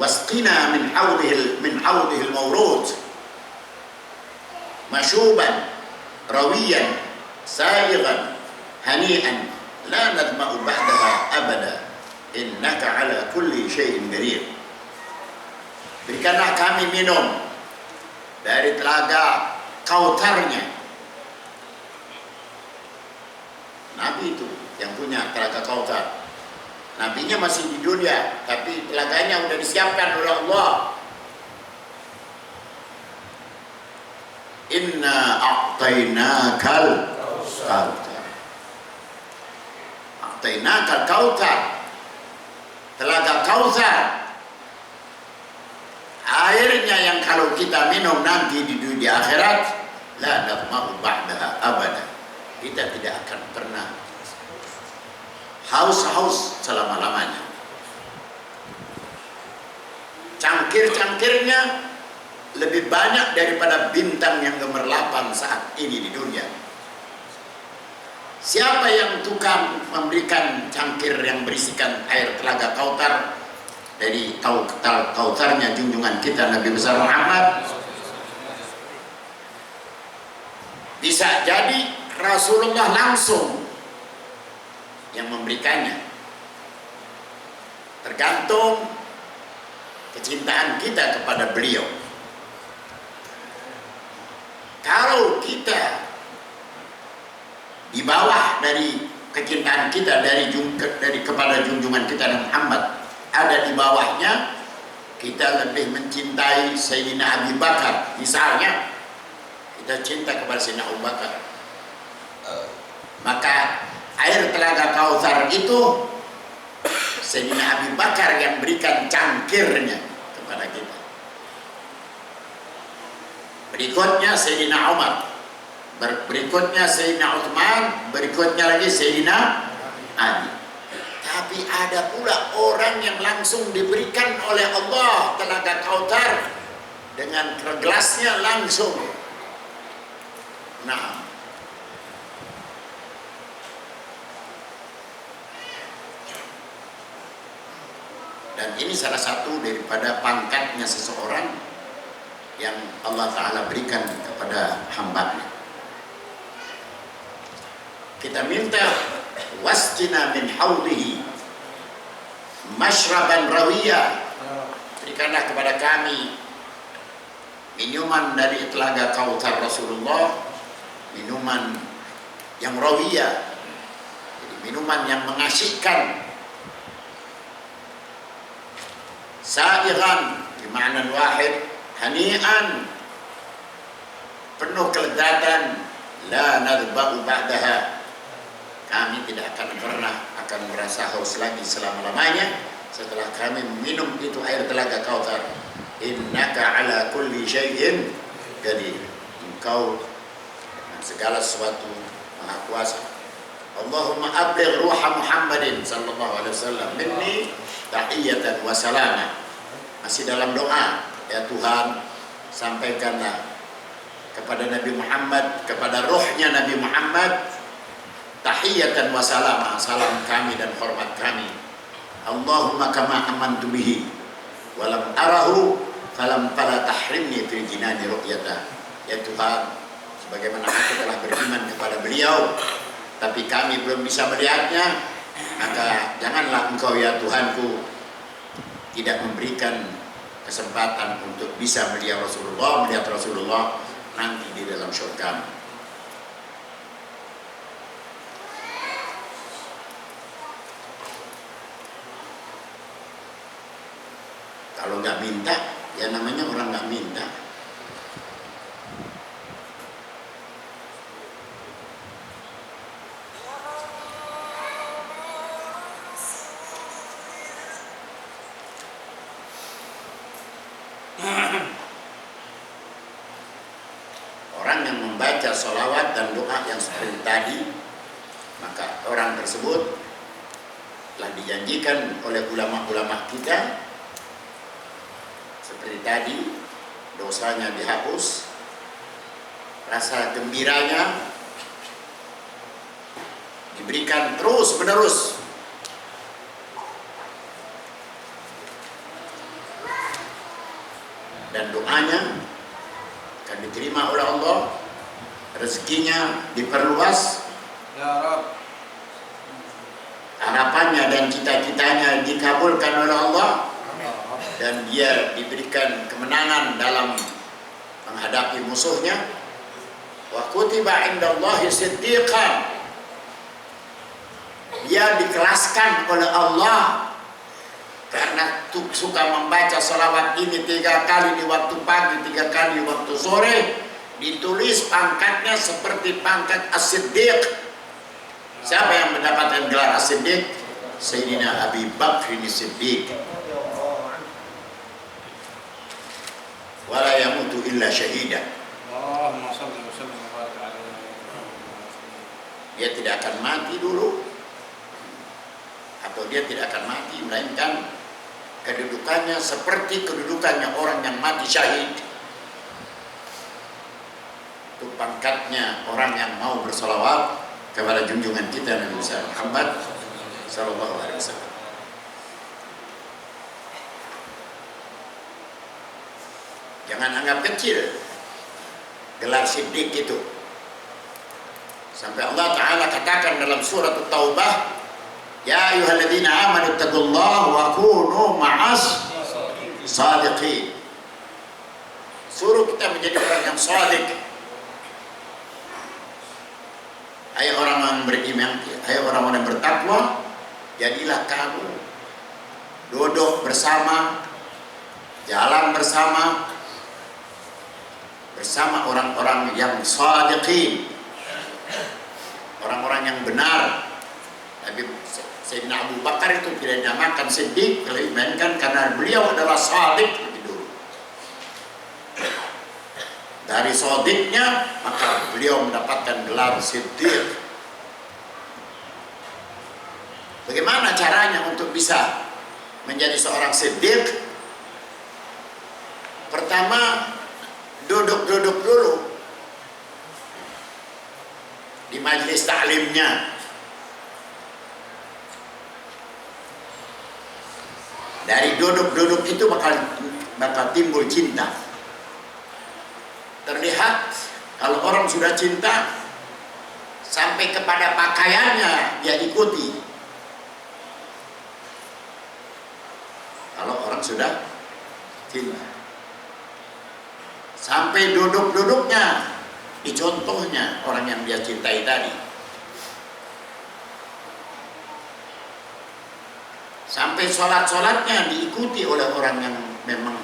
wasqina min hawdihil mawrud mashuban rawiyan saighan hani'an la nadma'u ba'daha abada innaka ala kulli syai'in qadir. Berikanlah kami minum dari telaga Kautsarnya. Nabi itu yang punya telaga Kautsar. Nabinya masih di dunia, tapi telaganya sudah disiapkan oleh Allah. Inna a'tainakal kautsar. A'tainakal kautsar. Telaga Kautsar. Airnya yang kalau kita minum nanti di akhirat, la nadma'u ba'daha abada. Kita tidak akan pernah haus selama-lamanya. Cangkir-cangkirnya lebih banyak daripada bintang yang gemerlapan saat ini di dunia. Siapa yang tukang memberikan cangkir yang berisikan air telaga Kautsar dari Kautsarnya junjungan kita Nabi besar Muhammad? Bisa jadi Rasulullah langsung yang memberikannya. Tergantung kecintaan kita kepada beliau. Kalau kita di bawah dari kecintaan kita kepada junjungan kita Nabi Muhammad, ada di bawahnya, kita lebih mencintai Sayyidina Abu Bakar. Misalnya kita cinta kepada Sayyidina Abu Bakar, maka air telaga Kautsar itu Sayyidina Abu Bakar yang berikan cangkirnya kepada kita. Berikutnya Sayyidina Umar, berikutnya Sayyidina Utsman, berikutnya lagi Sayyidina Ali. Tapi ada pula orang yang langsung diberikan oleh Allah telaga Kautsar dengan gelasnya langsung. Nah, dan ini salah satu daripada pangkatnya seseorang yang Allah Ta'ala berikan kepada hamba-Nya. Kita minta wasqina min haudihi mashraban rawiya. Berikanlah kepada kami minuman dari telaga Kautsar Rasulullah, minuman yang rawiya, minuman yang mengasihkan, sa'iran bimakna wahid, hani'an, penuh kelezatan, la nadba'u ba'daha. Kami tidak akan pernah merasa haus lagi selama-lamanya setelah kami minum itu air telaga Kautsar. Innaka ala kulli syai'in qadir. Engkau segala sesuatu maha kuasa. Allahumma abligh ruha Muhammadin sallallahu alaihi wasallam minni tahiyatan wa salama. Masih dalam doa, ya Tuhan, sampaikanlah kepada Nabi Muhammad, kepada ruhnya Nabi Muhammad, tahiyatan wa salama, salam kami dan hormat kami. Allahumma kama amantu bihi walam arahu falam fala tahrimni fil jinani ru'yata. Ya Tuhan, sebagaimana aku telah beriman kepada beliau tapi kami belum bisa melihatnya, maka janganlah Engkau ya Tuhanku tidak memberikan kesempatan untuk bisa melihat Rasulullah nanti di dalam surga. Kalau nggak minta, ya namanya orang nggak minta. Orang yang membaca sholawat dan doa yang seperti tadi, maka orang tersebut telah dijanjikan oleh ulama-ulama kita seperti tadi, dosanya dihapus, rasa gembiranya diberikan terus menerus. rezekinya diperluas, Ya Rabb. harapannya dan cita-citanya dikabulkan oleh Allah, dan dia diberikan kemenangan dalam menghadapi musuhnya. Wa kutiba indallahi siddiqan, dia dikelaskan oleh Allah karena suka membaca salawat ini 3 kali di waktu pagi, 3 kali di waktu sore, ditulis pangkatnya seperti pangkat as-siddiq. Siapa yang mendapatkan gelar as-siddiq? Sayyidina Abi Bakr as-Siddiq. Wala yamutu illa syahida. Allahumma shalli wa sallim wa barik alaihi. Dia tidak akan mati dulu, atau dia tidak akan mati, melainkan kedudukannya seperti kedudukannya orang yang mati syahid. Itu pangkatnya orang yang mau bersalawat kepada junjungan kita Nabi Muhammad sallallahu alaihi wasallam. Jangan anggap kecil gelar siddiq itu. Sampai Allah Ta'ala katakan dalam surat At-Taubah, ya ayyuhalladzina amanu taqullaha wa kunu ma'as sadiqin. Suruh kita menjadi orang yang sadiq. Hai orang yang beriman, hai orang-orang yang bertakwa, jadilah kamu duduk bersama, jalan bersama orang-orang yang shadiqin, orang-orang yang benar. Tapi Sayyidina Abu Bakar itu tidak dinamakan siddiq, melainkan karena beliau adalah shadiq lebih dulu. Dari shadiqnya maka beliau mendapatkan gelar siddiq. Bagaimana caranya untuk bisa menjadi seorang siddiq? Pertama, duduk dulu di majelis taklimnya. Dari duduk itu bakal timbul cinta. Terlihat kalau orang sudah cinta, sampai kepada pakaiannya dia ikuti. Kalau orang sudah cinta, sampai duduknya dicontohnya orang yang dia cintai tadi, sampai sholatnya diikuti oleh orang yang memang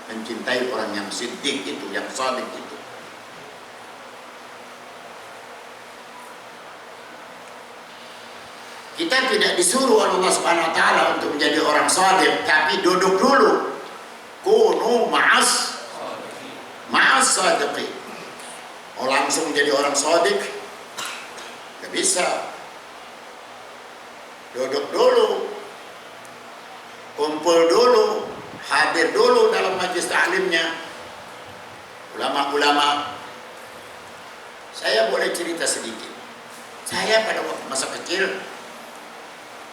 mencintai orang yang siddiq itu, yang shadiq itu. Kita tidak disuruh oleh Allah Subhanahu wa taala untuk menjadi orang shadiq, tapi duduk dulu. Kunu ma'as shadiqin. Oh, langsung jadi orang shadiq nggak bisa. Duduk dulu, kumpul dulu, hadir dulu dalam majelis taklimnya ulama-ulama. Saya boleh cerita sedikit. Saya pada waktu masa kecil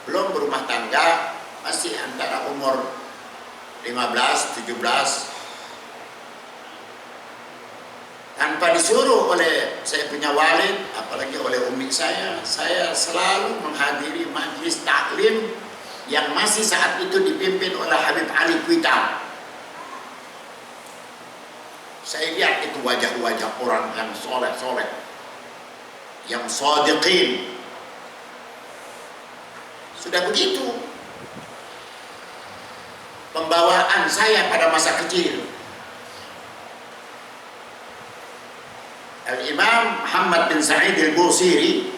belum berumah tangga, masih antara umur 15, 17. Tanpa disuruh oleh saya punya walid, apalagi oleh umi saya selalu menghadiri majelis taklim yang masih saat itu dipimpin oleh Habib Ali Kuitam. Saya lihat itu wajah-wajah orang yang soleh, yang shadiqin. Sudah begitu pembawaan saya pada masa kecil. Al-Imam Muhammad bin Sa'id al-Busiri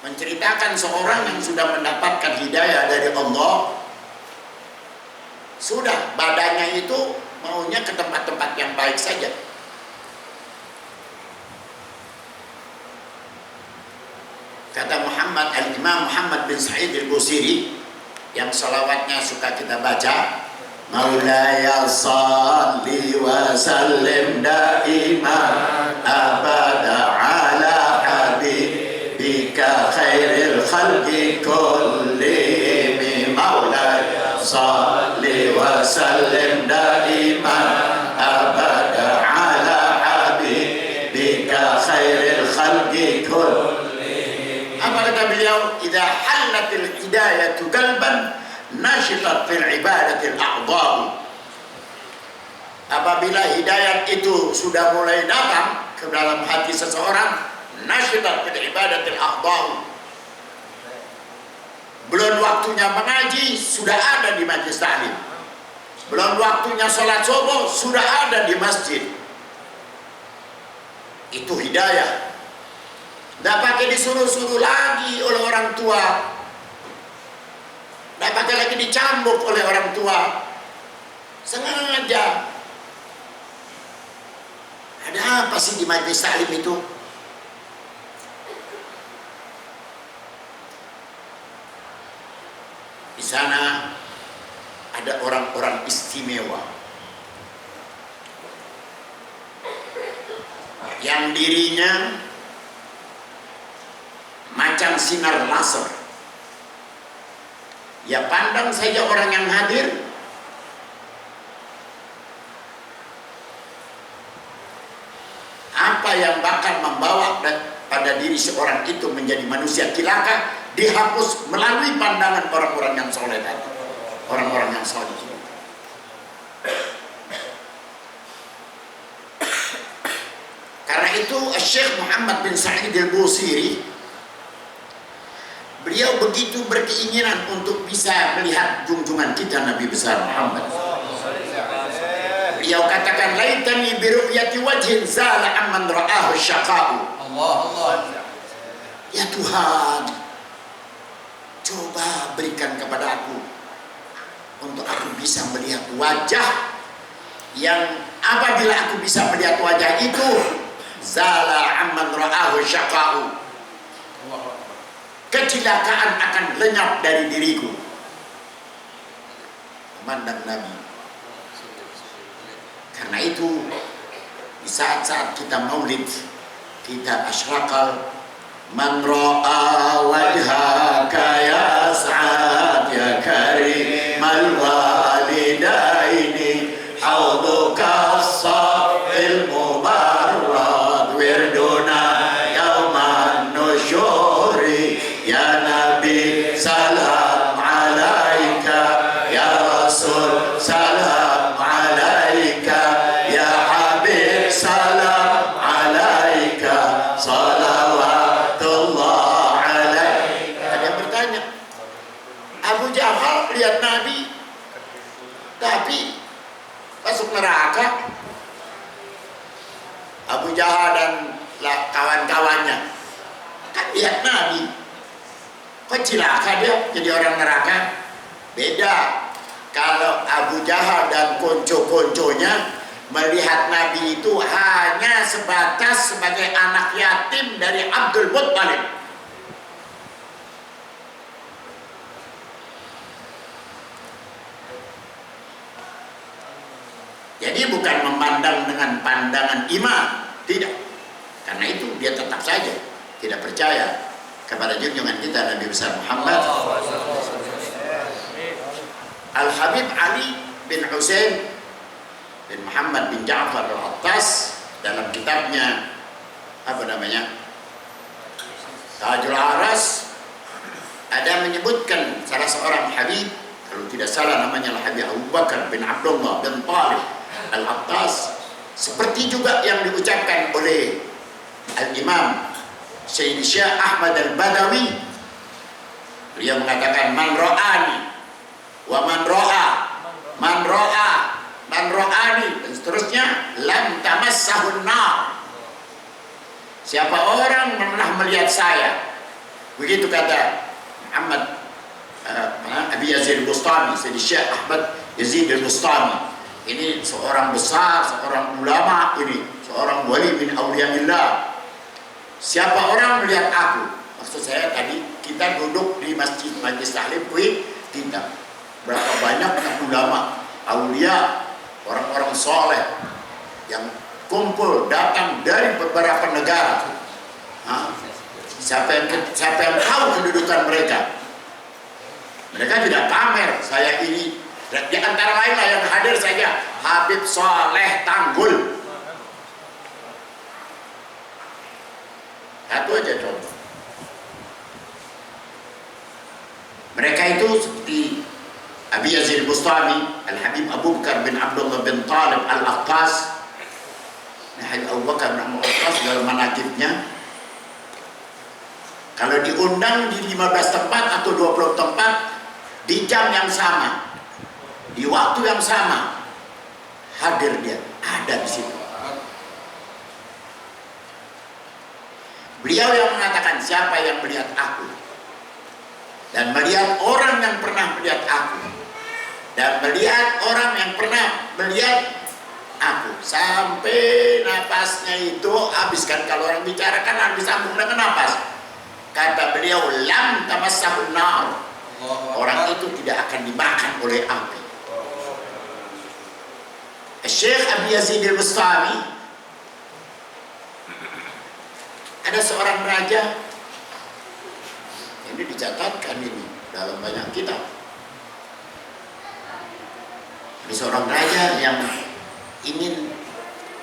menceritakan seorang yang sudah mendapatkan hidayah dari Allah, sudah badannya itu maunya ke tempat-tempat yang baik saja. Kata Al-Imam Muhammad bin Sa'id al-Busiri, yang salawatnya suka kita baca, Maulaya salli wa sallim daiman abada ala habibika khairil khalqi kullihim. Maulaya salli wa sallim daiman abada ala habibika kata beliau, "Idza halatil hidayatu qalban, nashitat fil ibadatil a'dha'u." Apabila hidayat itu sudah mulai datang ke dalam hati seseorang, nashitat fil ibadatil a'dha'u. Belum waktunya mengaji, sudah ada di majelis taklim. Belum waktunya sholat subuh, sudah ada di masjid. Itu hidayah. Tidak pakai disuruh-suruh lagi oleh orang tua. Tidak pakai lagi dicambuk oleh orang tua. Sengaja. Ada apa sih di majelis taklim itu? Di sana ada orang-orang istimewa yang dirinya macam sinar laser. Ya, pandang saja orang yang hadir, apa yang bakal membawa pada diri seorang itu menjadi manusia kilaka dihapus melalui pandangan orang-orang yang soleh tadi, orang-orang yang soleh. Karena itu Syekh Muhammad bin Sa'id al-Busiri, beliau begitu berkeinginan untuk bisa melihat junjungan kita Nabi besar Muhammad. Beliau katakan, "Laitani bi ru'yati wajhin zala amman ra'ahu syaqa'u." Allah. Ya Tuhan, coba berikan kepada aku untuk aku bisa melihat wajah yang apabila aku bisa melihat wajah itu, zala amman ra'ahu syaqa'u, kecelakaan akan lenyap dari diriku. Memandang Nabi. Karena itu di saat-saat kita maulid, kita asyraqal man ra'a wajhaka ya sa'ad ya karimal walidaini hauduka as-safil mubarrad wirduna yauman nusyuri ya Nabi salam alaika ya Rasul salam alaika ya Habib salam alaika salawatullah alaika. Ada yang bertanya, Abu Jahal lihat Nabi tapi masuk neraka. Abu Jahal dan kawan-kawannya kan lihat Nabi, kok cilaka dia jadi orang neraka? Beda. Kalau Abu Jahal dan konco-konconya melihat Nabi itu hanya sebatas sebagai anak yatim dari Abdul Muttalib. Jadi bukan memandang dengan pandangan iman, tidak. Karena itu dia tetap saja tidak percaya kepada junjungan kita Nabi besar Muhammad. Al-Habib Ali bin Husain bin Muhammad bin Ja'far al-Attas dalam kitabnya apa namanya, Tajul Aras, ada menyebutkan salah seorang Habib, kalau tidak salah namanya Al-Habib Abu Bakar bin Abdullah bin Talib al-Attas, seperti juga yang diucapkan oleh Al-Imam Sayyid Syekh Ahmad al-Badawi. Beliau mengatakan, man ra'ani wa man ra'ani, dan seterusnya, lam tamassahun nar. Siapa orang pernah melihat saya, begitu kata Muhammad Abi Yazid al-Bustami, Sayyid Syekh Ahmad Yazid al-Bustami. Ini seorang besar, seorang ulama, ini seorang wali min awliyaillah. Siapa orang melihat aku, maksud saya tadi kita duduk di masjid majelis taklim kita berapa banyak ulama, aulia, orang-orang soleh yang kumpul datang dari beberapa negara. Siapa yang tahu kedudukan mereka? Mereka tidak pamer. Saya ini di antara lain lah yang hadir saja Habib Soleh Tanggul. Satu aja contoh. Mereka itu seperti Abi Yazid Bustami, Al-Habib Abu Bakar bin Abdullah bin Talib Al-Aqtas. Nah, Habib Abu Bakar bin Abdullah Al-Aqtas dalam manaqibnya, kalau diundang di 15 tempat atau 20 tempat, di jam yang sama, di waktu yang sama, hadir dia, ada di situ. Beliau yang mengatakan, siapa yang melihat aku dan melihat orang yang pernah melihat aku dan melihat orang yang pernah melihat aku, sampai napasnya itu habiskan. Kalau orang bicara kan harus disambung dengan napas. Kata beliau, lam tamassahun nar, orang itu tidak akan dimakan oleh api. Syekh Abi Yazid Al-Bustami, ada seorang raja, ini dicatatkan ini dalam banyak kitab. Ada seorang raja yang ingin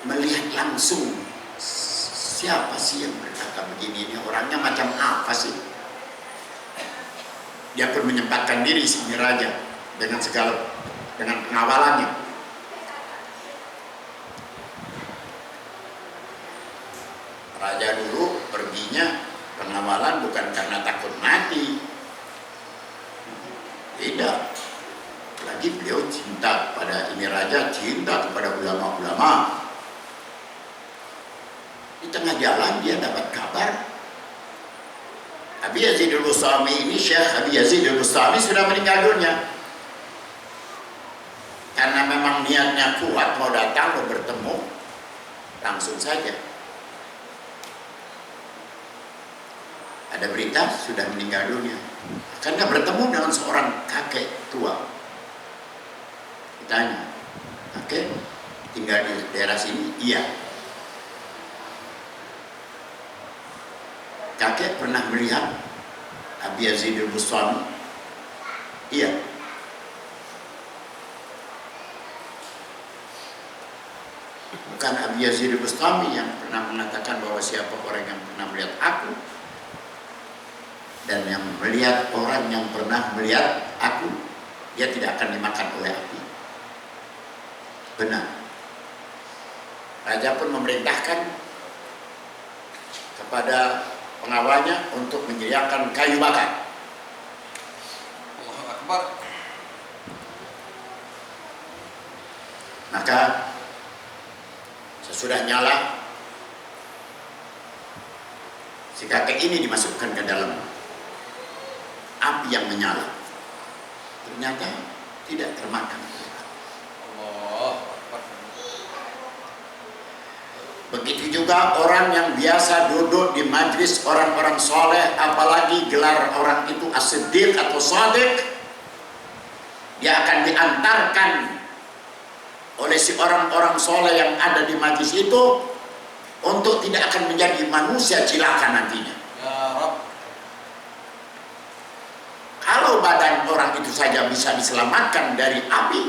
melihat langsung siapa sih yang berkata begini, ini orangnya macam apa sih. Dia pun menyempatkan diri si raja dengan pengawalannya. Raja dulu perginya pengawalan bukan karena takut mati, tidak. Lagi beliau cinta pada ini raja, cinta kepada ulama-ulama. Di tengah jalan dia dapat kabar Abi Yazid Al-Bustami ini, Syekh Abi Yazid Al-Bustami sudah meninggal dunia. Karena memang niatnya kuat, mau datang, mau bertemu, langsung saja. Ada berita sudah meninggal dunia. Karena bertemu dengan seorang kakek tua. Ditanya, kakek tinggal di daerah sini? Iya. Kakek pernah melihat Abi Yazid Al-Bustami? Iya. Bukan Abi Yazid Al-Bustami yang pernah mengatakan bahwa siapa orang yang pernah melihat aku dan yang melihat orang yang pernah melihat aku, dia tidak akan dimakan oleh api. Benar. Raja pun memerintahkan kepada pengawalnya untuk menyediakan kayu bakar. Allahu Akbar. Maka sesudah nyala, si kakek ini dimasukkan ke dalam api yang menyala. Ternyata tidak termakan. Allahu Akbar. Begitu juga orang yang biasa duduk di majlis orang-orang soleh, apalagi gelar orang itu as-siddiq atau shadiq, dia akan diantarkan oleh si orang-orang soleh yang ada di majlis itu untuk tidak akan menjadi manusia cilaka nantinya. Ya Rabb. Kalau badan orang itu saja bisa diselamatkan dari api,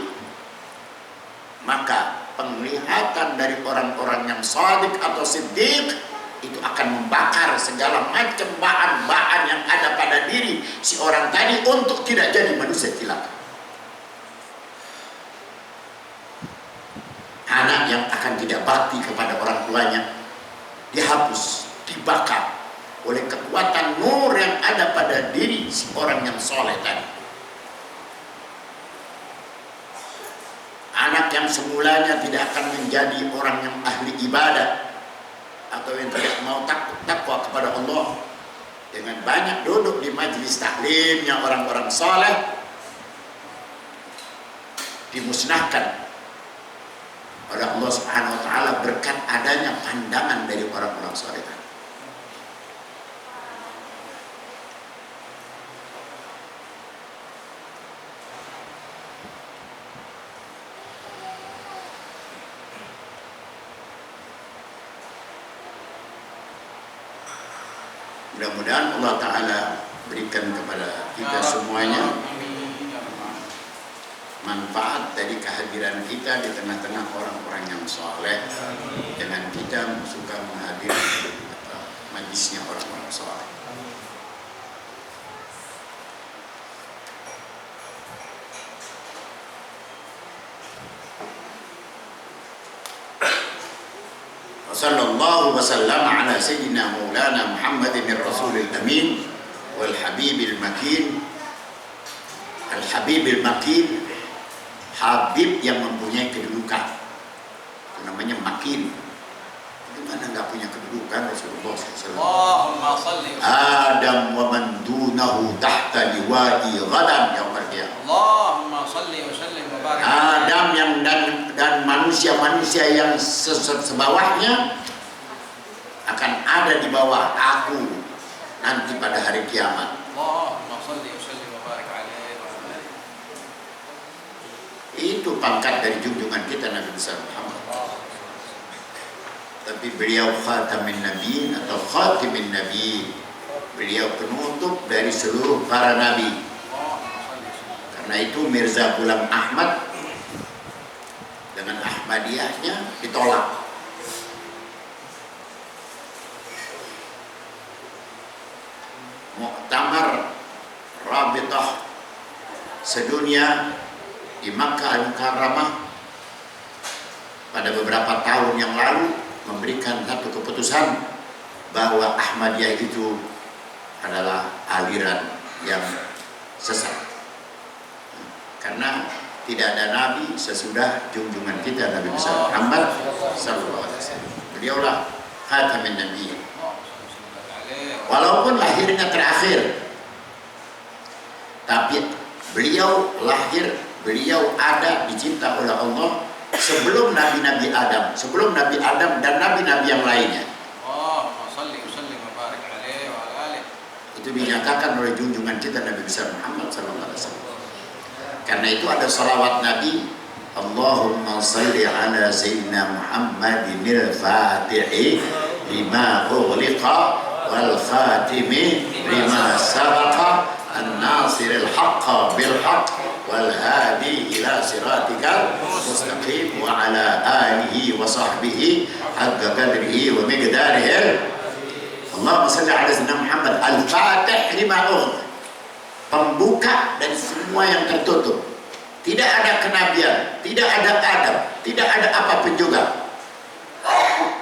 maka penglihatan dari orang-orang yang shadiq atau siddiq itu akan membakar segala macam bahan-bahan yang ada pada diri si orang tadi untuk tidak jadi manusia cilaka. Anak yang akan tidak bakti kepada orang tuanya dihapus, dibakar oleh kekuatan nur yang ada pada diri si orang yang soleh tadi. Anak yang semulanya tidak akan menjadi orang yang ahli ibadah atau yang tidak mau takwa kepada Allah, dengan banyak duduk di majelis taklimnya orang-orang soleh, dimusnahkan oleh Allah Subhanahu wa taala berkat adanya pandangan dari orang-orang soleh. Mudah-mudahan Allah Ta'ala berikan kepada kita semuanya manfaat dari kehadiran kita di tengah-tengah orang-orang yang soleh, dengan kita suka menghadiri majlisnya orang-orang soleh. Sallallahu wasallam ala sayyidina maulana Muhammadin rasulil amin wal habibil makin. Al habibil makin, habib yang mempunyai kedudukan, itu namanya makin. Gimana nggak punya kedudukan Rasulullah SAW? Allahumma salli. Adam wa man dunahu tahta liwa'i ghadan yaumil qiyamah. Allahumma salli wa sallim wa barik. Adam yang dan manusia-manusia yang sebawahnya akan ada di bawah aku nanti pada hari kiamat. Allahumma salli wa sallim wa barik alaihi wa ala alihi. Itu pangkat dari junjungan kita Nabi besar Muhammad. Tapi beliau khatamin nabiin atau khatimin nabiin. Beliau penutup dari seluruh para nabi. Karena itu Mirza Ghulam Ahmad dengan Ahmadiyahnya ditolak. Muktamar Rabitah sedunia di Makkah Al-Mukarramah pada beberapa tahun yang lalu memberikan satu keputusan bahwa Ahmadiyah itu adalah aliran yang sesat, karena tidak ada nabi sesudah junjungan kita Nabi besar Muhammad sallallahu alaihi wasallam. Beliaulah khatamin nabiyyin. Walaupun lahirnya terakhir, tapi beliau lahir, beliau ada dicinta oleh Allah sebelum Nabi-Nabi Adam, sebelum Nabi Adam dan Nabi-Nabi yang lainnya. Allahumma salli wa sallim wa barik alaihi wa ala alihi. Itu dinyatakan oleh junjungan kita Nabi besar Muhammad sallallahu alaihi wasallam. Karena itu ada salawat Nabi, Allahumma salli ala sayyidina Muhammadinil Fatihi lima ughliqa wal khatimi lima sabaqa an-nasiril haqqa bil haqq wal hadi ila siratikal mustaqim wa ala alihi wa sahbihi haqqa qadrihi wa miqdarihi. Allahumma salli ala sayyidina Muhammad al-Fatih lima ughliqa, pembuka dari semua yang tertutup. Tidak ada kenabian, tidak ada Adam, tidak ada apapun juga.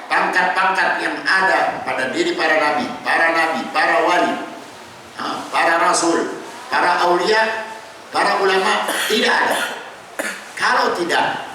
Pangkat-pangkat yang ada pada diri para nabi, para wali, para rasul, para aulia, para ulama, tidak ada. Kalau tidak